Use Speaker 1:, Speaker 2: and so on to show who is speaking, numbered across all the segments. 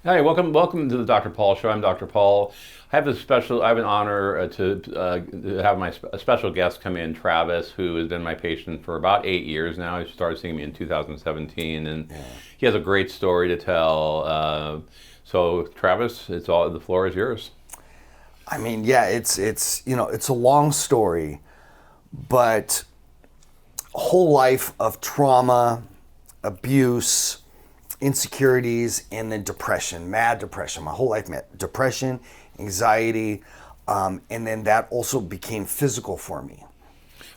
Speaker 1: Hi, welcome to the Dr. Paul Show. I'm Dr. Paul. I have an honor to have a special guest come in, Travis, who has been my patient for about 8 years now. He started seeing me in 2017, and he has a great story to tell. So, Travis, the floor is yours.
Speaker 2: I mean, yeah, it's a long story, but a whole life of trauma, abuse, insecurities, and then depression, mad depression. My whole life, depression, anxiety, and then that also became physical for me.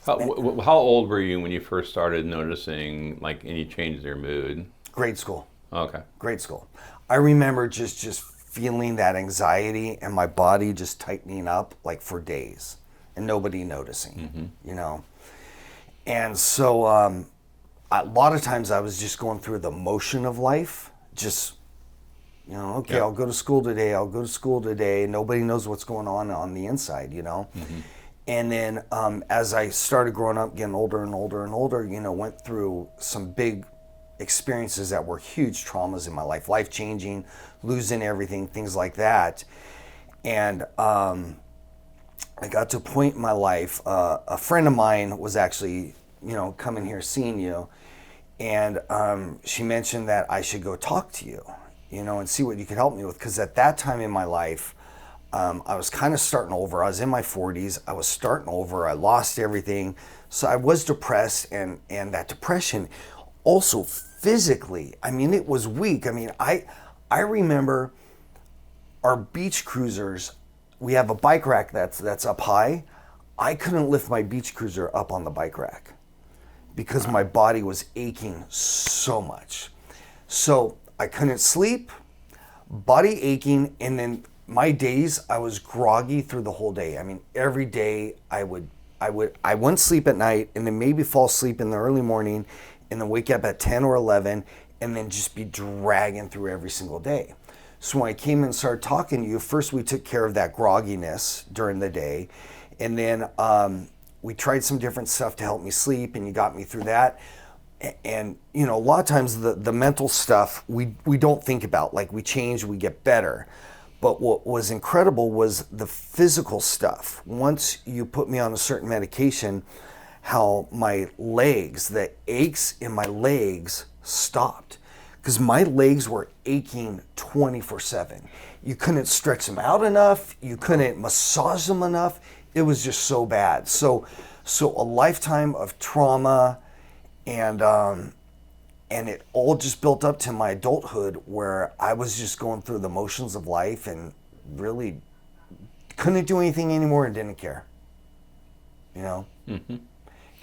Speaker 1: How old were you when you first started noticing like any changes in your mood?
Speaker 2: Grade school,
Speaker 1: Okay.
Speaker 2: grade school. I remember just feeling that anxiety and my body just tightening up like for days, and nobody noticing, you know. And so a lot of times I was just going through the motion of life, just, okay,
Speaker 1: Yeah.
Speaker 2: I'll go to school today, I'll go to school today. Nobody knows what's going on the inside, you know. And then as I started growing up, getting older and older and older, went through some big experiences that were huge traumas in my life, life-changing, losing everything, things like that. And I got to a point in my life, a friend of mine was actually, coming here seeing you, and she mentioned that I should go talk to you, and see what you could help me with. Because at that time in my life, I was kind of starting over. I was in my 40s. I was starting over. I lost everything. So I was depressed, and that depression also physically, I mean, it was weak. I mean, I remember our beach cruisers. We have a bike rack that's up high. I couldn't lift my beach cruiser up on the bike rack because my body was aching so much. So I couldn't sleep, body aching, and then my days I was groggy through the whole day. I mean, every day I wouldn't sleep at night, and then maybe fall asleep in the early morning, and then wake up at 10 or 11, and then just be dragging through every single day. So when I came and started talking to you, first we took care of that grogginess during the day, and then we tried some different stuff to help me sleep, and you got me through that. And a lot of times the mental stuff we don't think about, like we change, we get better. But what was incredible was the physical stuff. Once you put me on a certain medication, how my legs, the aches in my legs stopped. Because my legs were aching 24/7. You couldn't stretch them out enough. You couldn't massage them enough. It was just so bad. So a lifetime of trauma, and it all just built up to my adulthood, where I was just going through the motions of life and really couldn't do anything anymore and didn't care.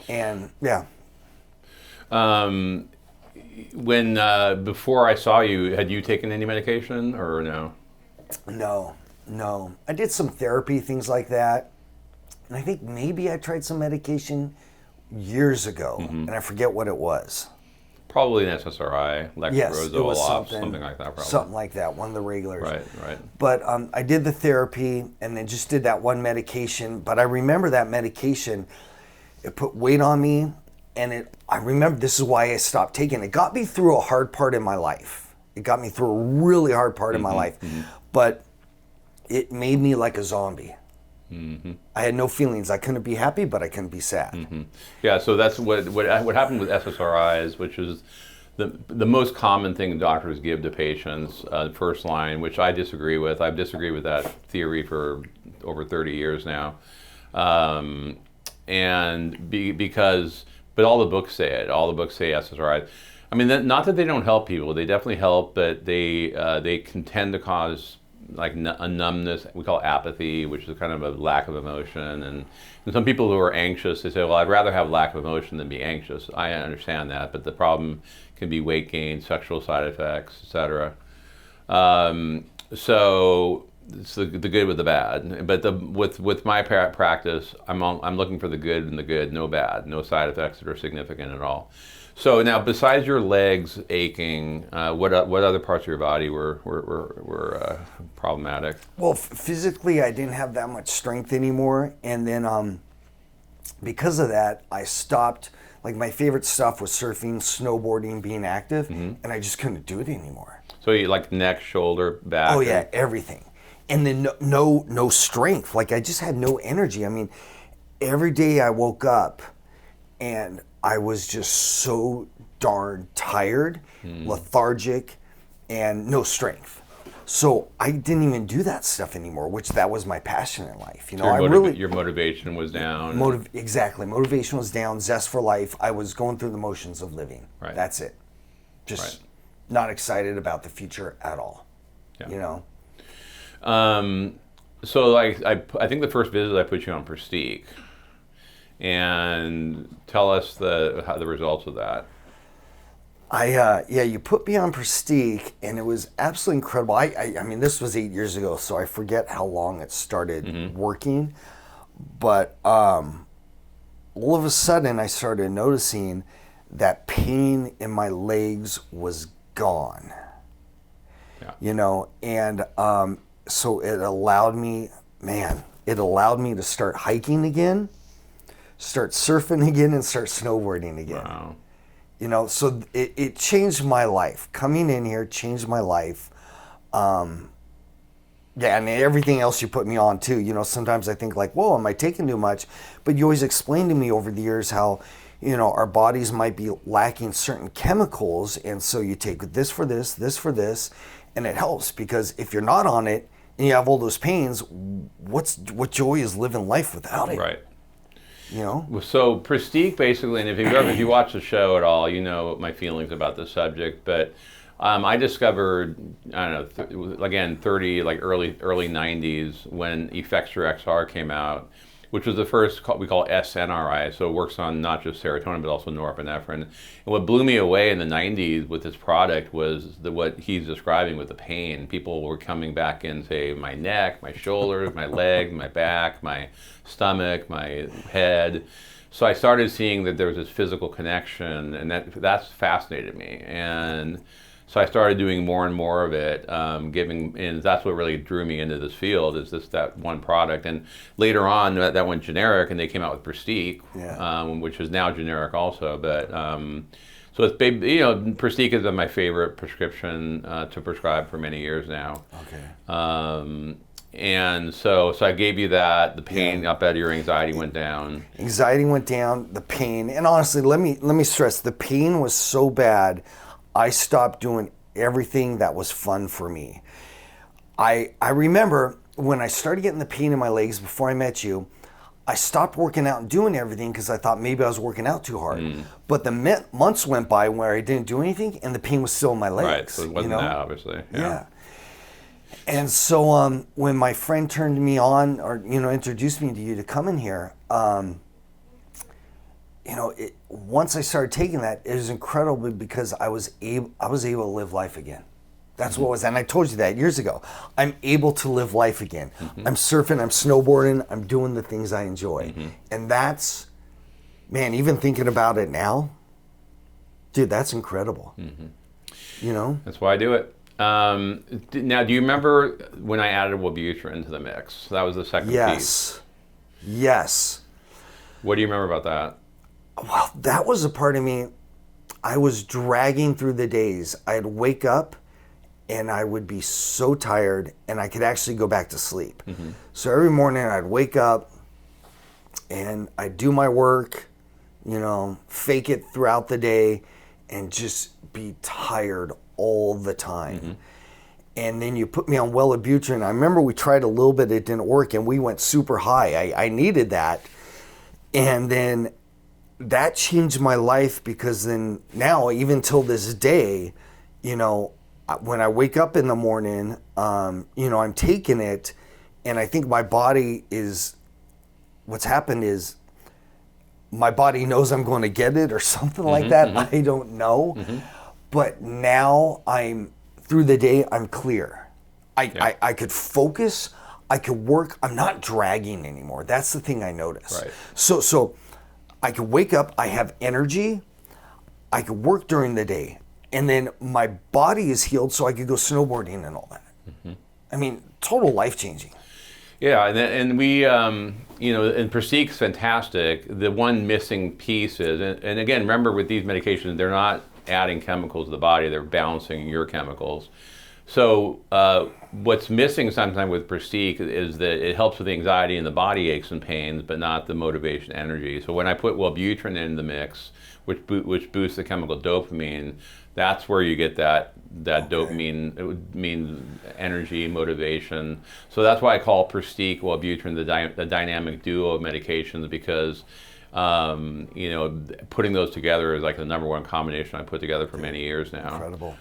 Speaker 2: And yeah.
Speaker 1: When before I saw you, had you taken any medication or no?
Speaker 2: No. I did some therapy, things like that. And I think maybe I tried some medication years ago, and I forget what it was.
Speaker 1: Probably an SSRI,
Speaker 2: Yes, it was
Speaker 1: something like that, probably.
Speaker 2: something like that, one of the regulars.
Speaker 1: Right.
Speaker 2: But I did the therapy, and then just did that one medication. But I remember that medication, it put weight on me, and I remember this is why I stopped taking it. It got me through a hard part in my life. It got me through a really hard part in my life. But it made me like a zombie. I had no feelings. I couldn't be happy, but I couldn't be sad.
Speaker 1: Yeah, so that's what happened with SSRIs, which is the most common thing doctors give to patients, first line, which I disagree with. I've disagreed with that theory for over 30 years now. But all the books say it. All the books say SSRIs. I mean, not that they don't help people. They definitely help, but they can tend to cause like a numbness. We call it apathy, which is kind of a lack of emotion. And some people who are anxious, they say, well, I'd rather have lack of emotion than be anxious. I understand that, but the problem can be weight gain, sexual side effects, etc. So it's the good with the bad. But with my practice, I'm looking for the good in the good, no bad, no side effects that are significant at all. So now, besides your legs aching, what other parts of your body were problematic?
Speaker 2: Well, physically, I didn't have that much strength anymore, and then because of that, I stopped Like my favorite stuff was surfing, snowboarding, being active, and I just couldn't do it anymore.
Speaker 1: So you like neck, shoulder, back?
Speaker 2: Oh yeah, everything. And then no strength. Like I just had no energy. I mean, every day I woke up and I was just so darn tired, lethargic, and no strength. So I didn't even do that stuff anymore, which that was my passion in life. You know,
Speaker 1: Your motivation was down.
Speaker 2: Exactly. Motivation was down, zest for life. I was going through the motions of living.
Speaker 1: Right.
Speaker 2: That's it. Just not excited about the future at all.
Speaker 1: Yeah.
Speaker 2: You know?
Speaker 1: So like I think the first visit I put you on Pristiq, and tell us the results of that.
Speaker 2: You put me on Pristiq, and it was absolutely incredible. I mean, this was 8 years ago, so I forget how long it started working, but all of a sudden I started noticing that pain in my legs was gone.
Speaker 1: Yeah.
Speaker 2: You know, and so it allowed me to start hiking again, start surfing again, and start snowboarding again.
Speaker 1: Wow.
Speaker 2: You know, so it changed my life. Coming in here changed my life. And everything else you put me on too. You know, sometimes I think like, whoa, am I taking too much? But you always explained to me over the years how, you know, our bodies might be lacking certain chemicals. And so you take this for this, and it helps, because if you're not on it and you have all those pains, what joy is living life without it?
Speaker 1: Right.
Speaker 2: You know?
Speaker 1: So Pristiq basically, and if you watch the show at all, you know my feelings about the subject. But I discovered, I don't know, again, early 90s when Effexor XR came out, which was the first we call SNRI. So it works on not just serotonin but also norepinephrine. And what blew me away in the 90s with this product was what he's describing with the pain. People were coming back in, say, my neck, my shoulders, my leg, my back, my stomach, my head. So I started seeing that there was this physical connection, and that's fascinated me. And so I started doing more and more of it, and that's what really drew me into this field, is that one product. And later on, that went generic, and they came out with Pristiq, which is now generic also. But so it's, you know, Pristiq has been my favorite prescription to prescribe for many years now.
Speaker 2: Okay.
Speaker 1: And so I gave you that. The pain up out of your anxiety went down.
Speaker 2: Anxiety went down. The pain, and honestly, let me stress, the pain was so bad, I stopped doing everything that was fun for me. I remember when I started getting the pain in my legs before I met you, I stopped working out and doing everything because I thought maybe I was working out too hard. But the months went by where I didn't do anything and the pain was still in my legs.
Speaker 1: Right, so it wasn't that, obviously.
Speaker 2: Yeah. And so when my friend turned me on, or, you know, introduced me to you to come in here, you know, once I started taking that, it was incredible because I was able to live life again. That's what it was, and I told you that years ago. I'm able to live life again. I'm surfing, I'm snowboarding, I'm doing the things I enjoy. And that's, man, even thinking about it now, dude, that's incredible. You know?
Speaker 1: That's why I do it. Now, do you remember when I added Wellbutrin to the mix? That was the second piece.
Speaker 2: Yes.
Speaker 1: What do you remember about that?
Speaker 2: Well, that was a part of me. I was dragging through the days. I'd wake up and I would be so tired and I could actually go back to sleep. So every morning I'd wake up and I'd do my work, you know, fake it throughout the day and just be tired all the time. And then you put me on Wellbutrin. I remember we tried a little bit, it didn't work, and we went super high. I needed that. And then that changed my life, because then now, even till this day, you know, when I wake up in the morning, you know, I'm taking it, and I think my body is, what's happened is my body knows I'm going to get it or something like that. I don't know. But now through the day, I'm clear. I could focus, I could work. I'm not dragging anymore. That's the thing I noticed.
Speaker 1: Right.
Speaker 2: So I could wake up, I have energy, I could work during the day, and then my body is healed so I could go snowboarding and all that. I mean, total life changing.
Speaker 1: Yeah, and we, and Pristiq's fantastic. The one missing piece is, and again, remember with these medications, they're not adding chemicals to the body, they're balancing your chemicals. So what's missing sometimes with Pristiq is that it helps with the anxiety and the body aches and pains, but not the motivation, energy. So when I put Wellbutrin in the mix, which boosts the chemical dopamine, that's where you get that dopamine. It would mean energy, motivation. So that's why I call Pristiq, Wellbutrin the dynamic duo of medications, because putting those together is like the number one combination I put together for many years now.
Speaker 2: Incredible.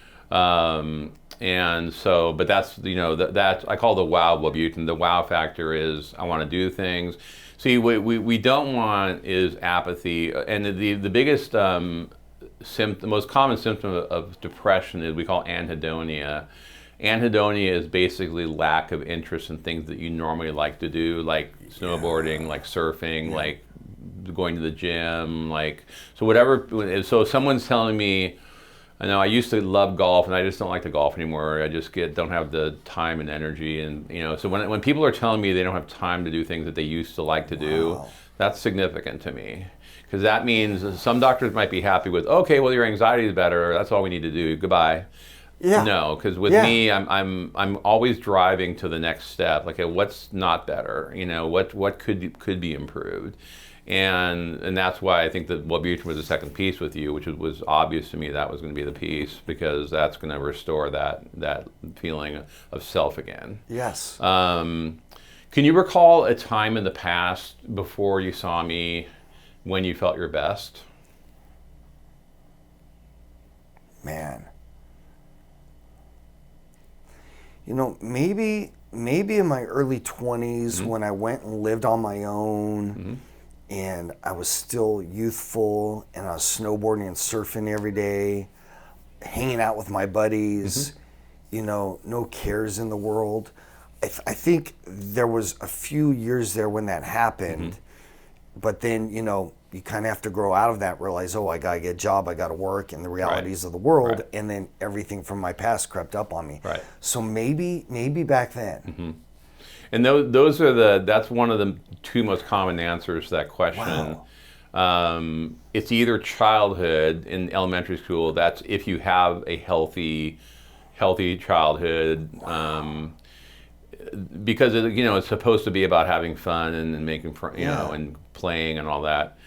Speaker 1: And so, but that's, that I call the wow Wellbutrin. The wow factor is I want to do things. See, what we don't want is apathy. And the biggest the most common symptom of depression is we call anhedonia. Anhedonia is basically lack of interest in things that you normally like to do, like snowboarding, like surfing, like going to the gym, like, so whatever. So if someone's telling me, I know I used to love golf and I just don't like to golf anymore. I just don't have the time and energy, and so when people are telling me they don't have time to do things that they used to like to do, that's significant to me, because that means some doctors might be happy with, okay, well, your anxiety is better, that's all we need to do, goodbye. Yeah. No, because with me, I'm always driving to the next step. Like, what's not better? What could be improved? And that's why I think that Wellbutrin was the second piece with you, which was obvious to me that was going to be the piece, because that's going to restore that feeling of self again.
Speaker 2: Yes.
Speaker 1: Can you recall a time in the past before you saw me when you felt your best?
Speaker 2: Man. Maybe in my early 20s, when I went and lived on my own, and I was still youthful, and I was snowboarding and surfing every day, hanging out with my buddies, no cares in the world. I think there was a few years there when that happened, but then, you kind of have to grow out of that, realize, I got to get a job, I got to work, and the realities of the world, and then everything from my past crept up on me. Right. So maybe back then.
Speaker 1: And that's one of the two most common answers to that question. Wow. It's either childhood in elementary school, that's if you have a healthy childhood, because it's supposed to be about having fun and making fun, and playing and all that.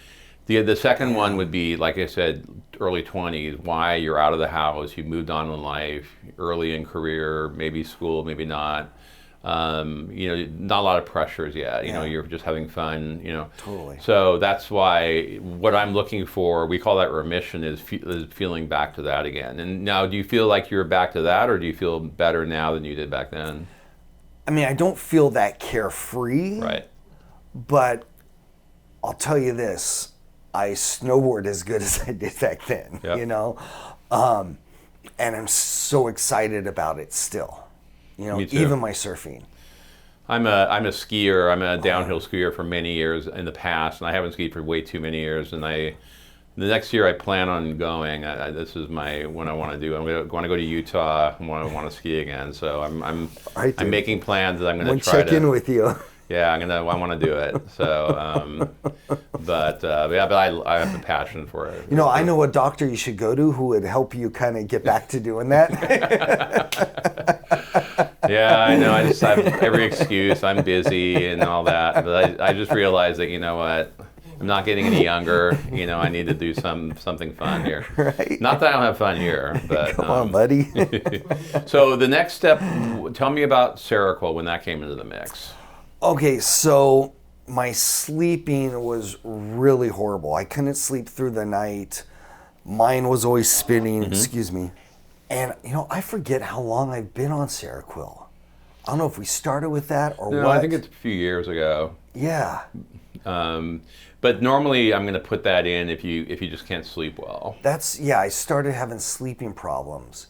Speaker 1: The second one would be, like I said, early 20s, why you're out of the house, you moved on in life, early in career, maybe school, maybe not. Not a lot of pressures yet. You're just having fun.
Speaker 2: Totally.
Speaker 1: So that's why what I'm looking for, we call that remission, is feeling back to that again. And now, do you feel like you're back to that, or do you feel better now than you did back then?
Speaker 2: I mean, I don't feel that carefree.
Speaker 1: Right.
Speaker 2: But I'll tell you this: I snowboard as good as I did back then. Yep. And I'm so excited about it still. Even my surfing.
Speaker 1: I'm a skier. I'm a downhill skier for many years in the past, and I haven't skied for way too many years. And the next year I plan on going. This is what I want to do. I'm going to go to Utah. I want to ski again. So I'm making plans that I'm going to try to
Speaker 2: check in with you.
Speaker 1: Yeah, I want to do it. So, but I have the passion for it.
Speaker 2: I know a doctor you should go to who would help you kind of get back to doing that.
Speaker 1: Yeah, I know. I just have every excuse. I'm busy and all that. But I just realized that, what? I'm not getting any younger. I need to do something fun here. Right. Not that I don't have fun here, but
Speaker 2: come on, buddy.
Speaker 1: So the next step, tell me about Seroquel when that came into the mix.
Speaker 2: Okay, so my sleeping was really horrible. I couldn't sleep through the night. Mine was always spinning, excuse me. And, I forget how long I've been on Seroquel. I don't know if we started with that or what.
Speaker 1: No, I think it's a few years ago.
Speaker 2: Yeah.
Speaker 1: But normally I'm going to put that in if you just can't sleep well.
Speaker 2: I started having sleeping problems.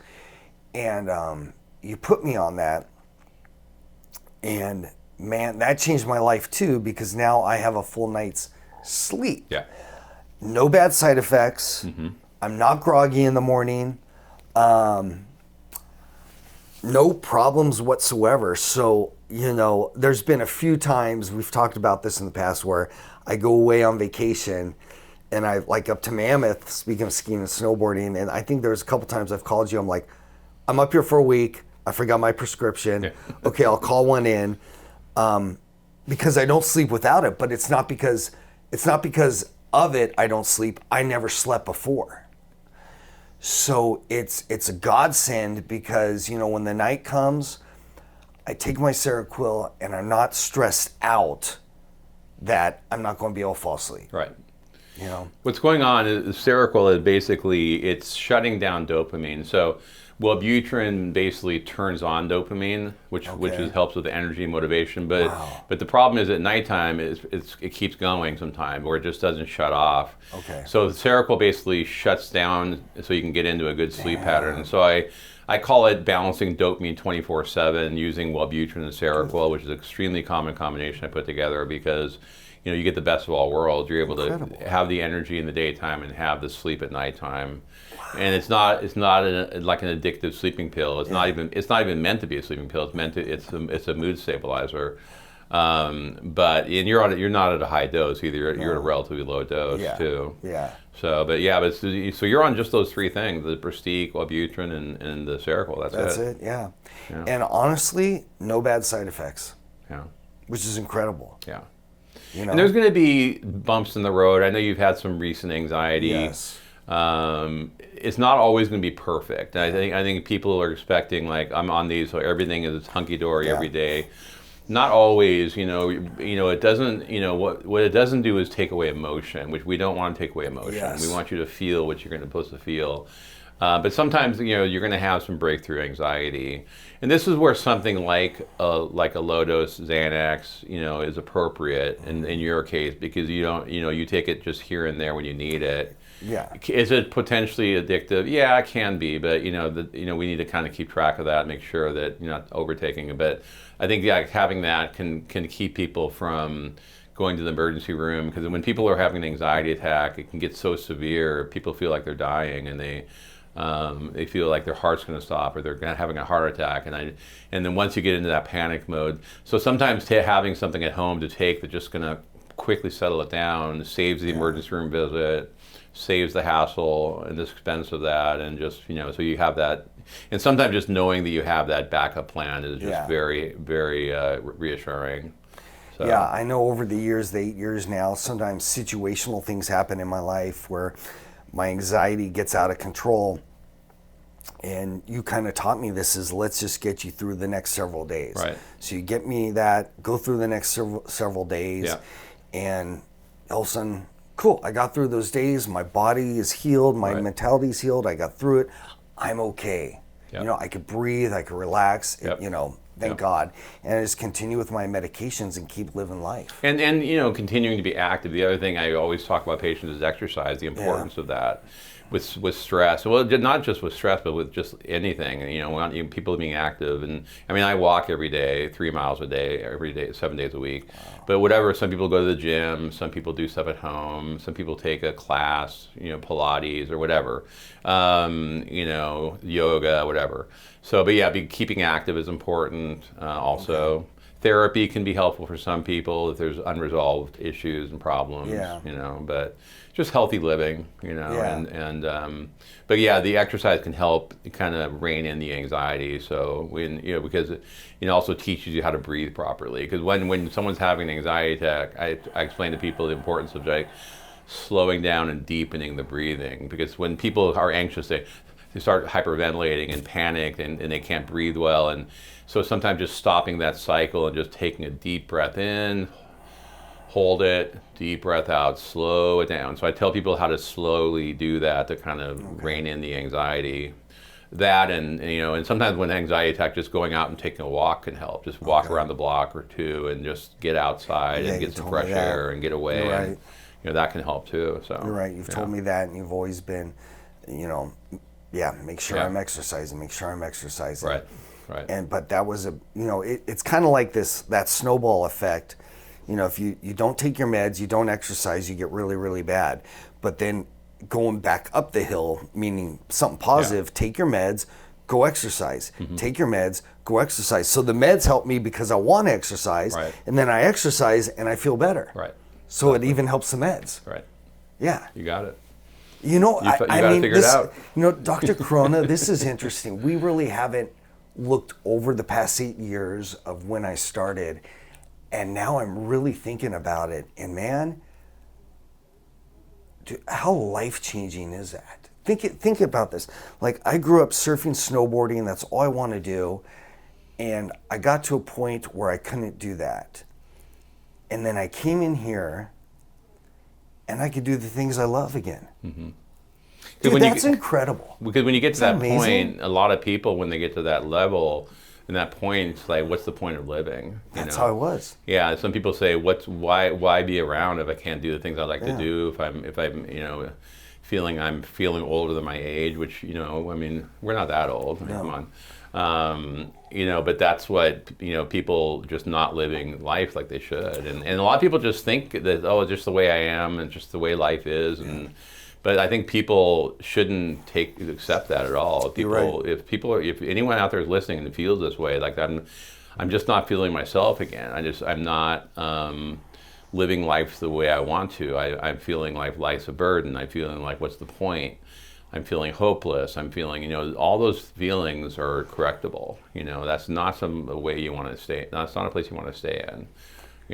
Speaker 2: And you put me on that. And man, that changed my life too, because now I have a full night's sleep.
Speaker 1: Yeah.
Speaker 2: No bad side effects. I'm not groggy in the morning. No problems whatsoever. So there's been a few times, we've talked about this in the past, where I go away on vacation and I like up to Mammoth, speaking of skiing and snowboarding, and I think there's a couple times I've called you, I'm like, I'm up here for a week, I forgot my prescription. Yeah. Okay, I'll call one in, because I don't sleep without it, but it's not because of it I don't sleep. I never slept before. So it's a godsend because, when the night comes, I take my Seroquel and I'm not stressed out that I'm not going to be able to fall asleep.
Speaker 1: Right. What's going on is Seroquel is basically, it's shutting down dopamine. So Wellbutrin basically turns on dopamine, which helps with the energy and motivation. But the problem is at nighttime it keeps going sometimes, or it just doesn't shut off.
Speaker 2: Okay.
Speaker 1: So the Seroquel basically shuts down so you can get into a good sleep pattern. And so I call it balancing dopamine 24/7 using Wellbutrin and Seroquel, which is an extremely common combination I put together because you get the best of all worlds. You're able to have the energy in the daytime and have the sleep at nighttime. And it's not like an addictive sleeping pill. It's not even meant to be a sleeping pill. It's a mood stabilizer. But you're not at a high dose either. You're at a relatively low dose too.
Speaker 2: Yeah.
Speaker 1: So you're on just those three things: the Pristiq, Wellbutrin, and the Seroquel.
Speaker 2: That's it. Yeah. And honestly, no bad side effects.
Speaker 1: Yeah.
Speaker 2: Which is incredible.
Speaker 1: Yeah. And there's going to be bumps in the road. I know you've had some recent anxiety.
Speaker 2: Yes.
Speaker 1: It's not always going to be perfect. I think people are expecting like I'm on these, so everything is hunky dory every day. Not always. It doesn't. What it doesn't do is take away emotion, which we don't want to take away emotion.
Speaker 2: Yes.
Speaker 1: We want you to feel what you're supposed to feel. But sometimes you're going to have some breakthrough anxiety, and this is where something like a low dose Xanax is appropriate in your case because you take it just here and there when you need it.
Speaker 2: Yeah.
Speaker 1: Is it potentially addictive? Yeah, it can be, but we need to kind of keep track of that, make sure that you're not overtaking it. But I think having that can keep people from going to the emergency room because when people are having an anxiety attack, it can get so severe. People feel like they're dying and they feel like their heart's going to stop or they're having a heart attack. And then once you get into that panic mode, so sometimes having something at home to take that's just going to quickly settle it down saves the emergency room visit, saves the hassle and the expense of that, and just so you have that. And sometimes just knowing that you have that backup plan is just very, very reassuring. So.
Speaker 2: Yeah, I know over the years, the 8 years now, sometimes situational things happen in my life where my anxiety gets out of control. And you kind of taught me this is let's just get you through the next several days.
Speaker 1: Right.
Speaker 2: So you get me that, go through the next several days, and all of a sudden, cool, I got through those days, my body is healed, my mentality is healed, I got through it, I'm okay. Yep. I could breathe, I could relax, thank God. And I just continue with my medications and keep living life.
Speaker 1: And continuing to be active. The other thing I always talk about patients is exercise, the importance of that. With stress, well, not just with stress, but with just anything. People being active, and I walk every day, 3 miles a day, every day, 7 days a week. Wow. But whatever, some people go to the gym, some people do stuff at home, some people take a class, Pilates or whatever, yoga, whatever. So, but keeping active is important. Also, therapy can be helpful for some people if there's unresolved issues and problems. But just healthy living, but the exercise can help kind of rein in the anxiety. So because it also teaches you how to breathe properly. Because when someone's having an anxiety attack, I explain to people the importance of slowing down and deepening the breathing. Because when people are anxious, they start hyperventilating and panic and they can't breathe well. And so sometimes just stopping that cycle and just taking a deep breath in, hold it, deep breath out, slow it down. So I tell people how to slowly do that to kind of rein in the anxiety. That and sometimes when anxiety attack, just going out and taking a walk can help. Just walk around the block or two and just get outside and get some fresh air and get away.
Speaker 2: Right.
Speaker 1: And, that can help too. So
Speaker 2: you're right. You've told me that, and you've always been, make sure I'm exercising. Make sure I'm exercising.
Speaker 1: Right.
Speaker 2: But that was it's kind of like that snowball effect. If you don't take your meds, you don't exercise, you get really, really bad. But then going back up the hill, meaning something positive, take your meds, go exercise. Take your meds, go exercise. So the meds help me because I want to exercise,
Speaker 1: Right.
Speaker 2: and then I exercise and I feel better.
Speaker 1: Right.
Speaker 2: So it even helps the meds.
Speaker 1: Right.
Speaker 2: Yeah.
Speaker 1: You got it.
Speaker 2: You know,
Speaker 1: You gotta figure it out.
Speaker 2: You know, Dr. Corona, this is interesting. We really haven't looked over the past 8 years of when I started, and now I'm really thinking about it. And man, dude, how life-changing is that? Think about this. Like, I grew up surfing, snowboarding, and that's all I want to do. And I got to a point where I couldn't do that. And then I came in here, and I could do the things I love again. Dude, that's incredible.
Speaker 1: Because when you get to that
Speaker 2: amazing?
Speaker 1: point, a lot of people, when they get to that level, and that point, it's like, what's the point of living?
Speaker 2: That's how I was.
Speaker 1: Yeah, some people say, why be around if I can't do the things I like to do? If I'm feeling older than my age, which, I mean, we're not that old. I mean, come on. But that's what, people just not living life like they should. And a lot of people just think that, oh, it's just the way I am and just the way life is. But I think people shouldn't accept that at all. People,
Speaker 2: You're right.
Speaker 1: if anyone out there is listening and feels this way, like I'm just not feeling myself again. I'm not living life the way I want to. I'm feeling like life's a burden. I'm feeling like, what's the point? I'm feeling hopeless. I'm feeling, all those feelings are correctable. That's not a way you want to stay. That's not a place you want to stay in.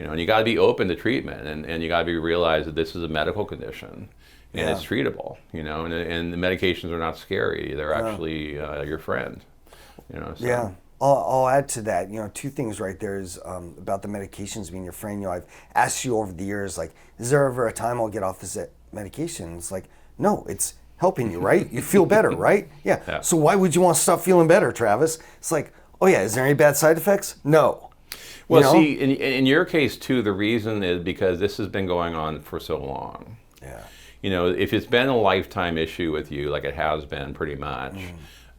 Speaker 1: And you got to be open to treatment, and you got to realize that this is a medical condition. And it's treatable, and the medications are not scary. They're actually your friend, So.
Speaker 2: Yeah. I'll add to that. Two things right there is about the medications being your friend. I've asked you over the years, like, is there ever a time I'll get off this medication? It's like, no, it's helping you, right? You feel better, right? Yeah. So why would you want to stop feeling better, Travis? It's like, oh yeah, is there any bad side effects? No.
Speaker 1: Well, see, in your case too, the reason is because this has been going on for so long.
Speaker 2: Yeah.
Speaker 1: If it's been a lifetime issue with you, like it has been pretty much,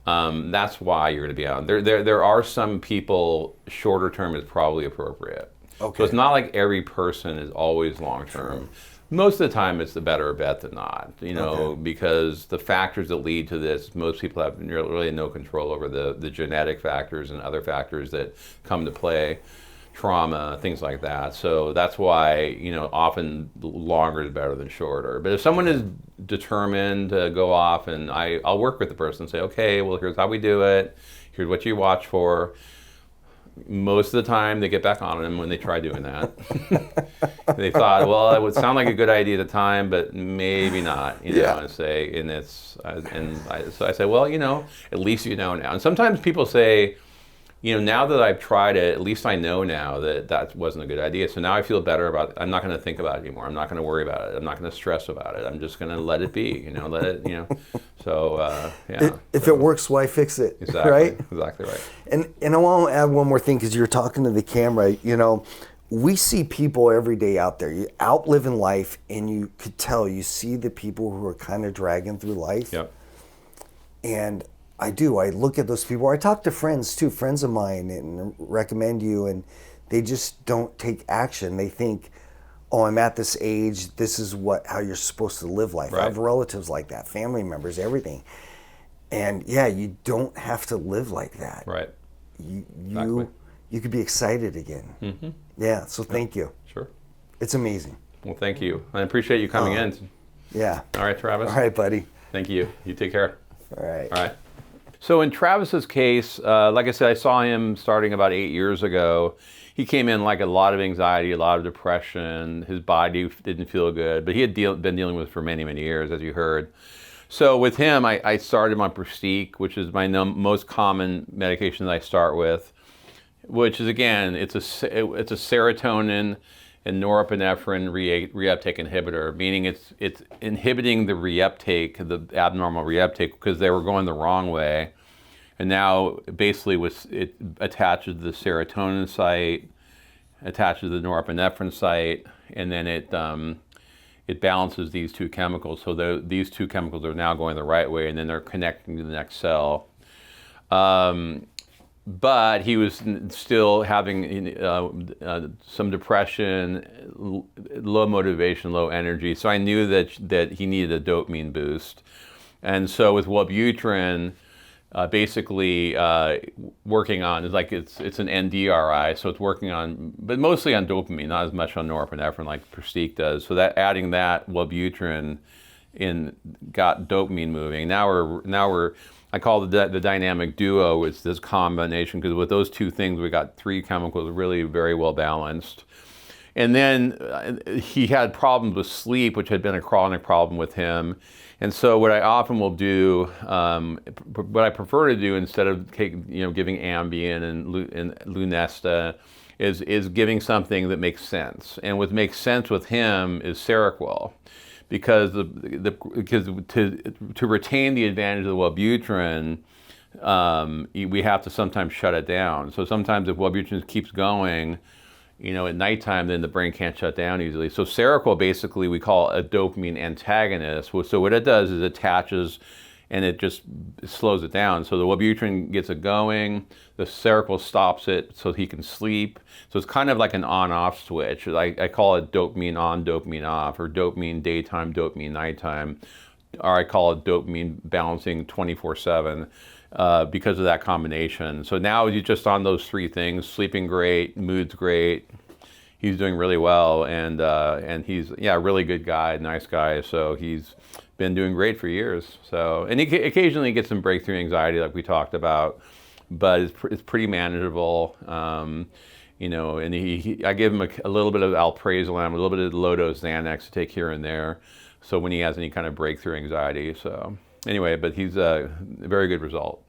Speaker 1: that's why you're going to be out. There are some people, shorter term is probably appropriate.
Speaker 2: Okay.
Speaker 1: So it's not like every person is always long term. Most of the time it's the better bet than not, because the factors that lead to this, most people have really no control over the genetic factors and other factors that come to play. Trauma, things like that. So that's why, often longer is better than shorter. But if someone is determined to go off, and I'll work with the person and say, okay, well, here's how we do it. Here's what you watch for. Most of the time, they get back on them when they try doing that. They thought, well, it would sound like a good idea at the time, but maybe not. So I say, well, at least you know now. And sometimes people say, now that I've tried it, at least I know now that wasn't a good idea. So now I feel better about it. I'm not going to think about it anymore. I'm not going to worry about it. I'm not going to stress about it. I'm just going to let it be, let it. So, yeah.
Speaker 2: If it works, why fix it?
Speaker 1: Exactly.
Speaker 2: Right?
Speaker 1: Exactly right.
Speaker 2: And I want to add one more thing, because you're talking to the camera. We see people every day out there. You out living life, and you could tell, you see the people who are kind of dragging through life.
Speaker 1: Yep.
Speaker 2: And I do. I look at those people. I talk to friends too, friends of mine, and recommend you, and they just don't take action. They think, oh, I'm at this age. This is how you're supposed to live life.
Speaker 1: Right.
Speaker 2: I have relatives like that, family members, everything. And yeah, you don't have to live like that.
Speaker 1: Right.
Speaker 2: You could be excited again.
Speaker 1: Mm-hmm.
Speaker 2: Yeah. So thank you.
Speaker 1: Sure.
Speaker 2: It's amazing.
Speaker 1: Well, thank you. I appreciate you coming in.
Speaker 2: Yeah.
Speaker 1: All right, Travis.
Speaker 2: All right, buddy.
Speaker 1: Thank you. You take care.
Speaker 2: All right.
Speaker 1: All right. So in Travis's case, like I said, I saw him starting about 8 years ago. He came in like a lot of anxiety, a lot of depression. His body didn't feel good, but he had been dealing with it for many, many years, as you heard. So with him, I started him on Pristiq, which is my most common medication that I start with, which is, again, it's a serotonin and norepinephrine reuptake inhibitor, meaning it's inhibiting the reuptake, the abnormal reuptake, because they were going the wrong way. And now basically it attaches the serotonin site, attaches the norepinephrine site, and then it balances these two chemicals. So these two chemicals are now going the right way, and then they're connecting to the next cell. But he was still having some depression, low motivation, low energy. So I knew that he needed a dopamine boost. And so with Wellbutrin, basically working on, it's an NDRI, so it's working on, but mostly on dopamine, not as much on norepinephrine like Pristiq does. So that adding that Wellbutrin in got dopamine moving. Now we're I call the dynamic duo. It's this combination, because with those two things we got three chemicals really very well balanced. And then he had problems with sleep, which had been a chronic problem with him. And so what I often will do, what I prefer to do instead of giving Ambien and Lunesta, is giving something that makes sense. And what makes sense with him is Seroquel, because to retain the advantage of the Wellbutrin, we have to sometimes shut it down. So sometimes if Wellbutrin keeps going, at nighttime, then the brain can't shut down easily. So Seroquel, basically, we call a dopamine antagonist. So what it does is it attaches and it just slows it down. So the Wellbutrin gets it going, the Seroquel stops it so he can sleep. So it's kind of like an on-off switch. I call it dopamine on, dopamine off, or dopamine daytime, dopamine nighttime, or I call it dopamine balancing 24/7. Because of that combination. So now he's just on those three things: sleeping great, mood's great, he's doing really well, and he's a really good guy, nice guy. So he's been doing great for years. So, and he occasionally gets some breakthrough anxiety like we talked about, but it's pretty manageable. And I give him a little bit of alprazolam, a little bit of low-dose Xanax to take here and there, so when he has any kind of breakthrough anxiety. So anyway, but he's a very good result.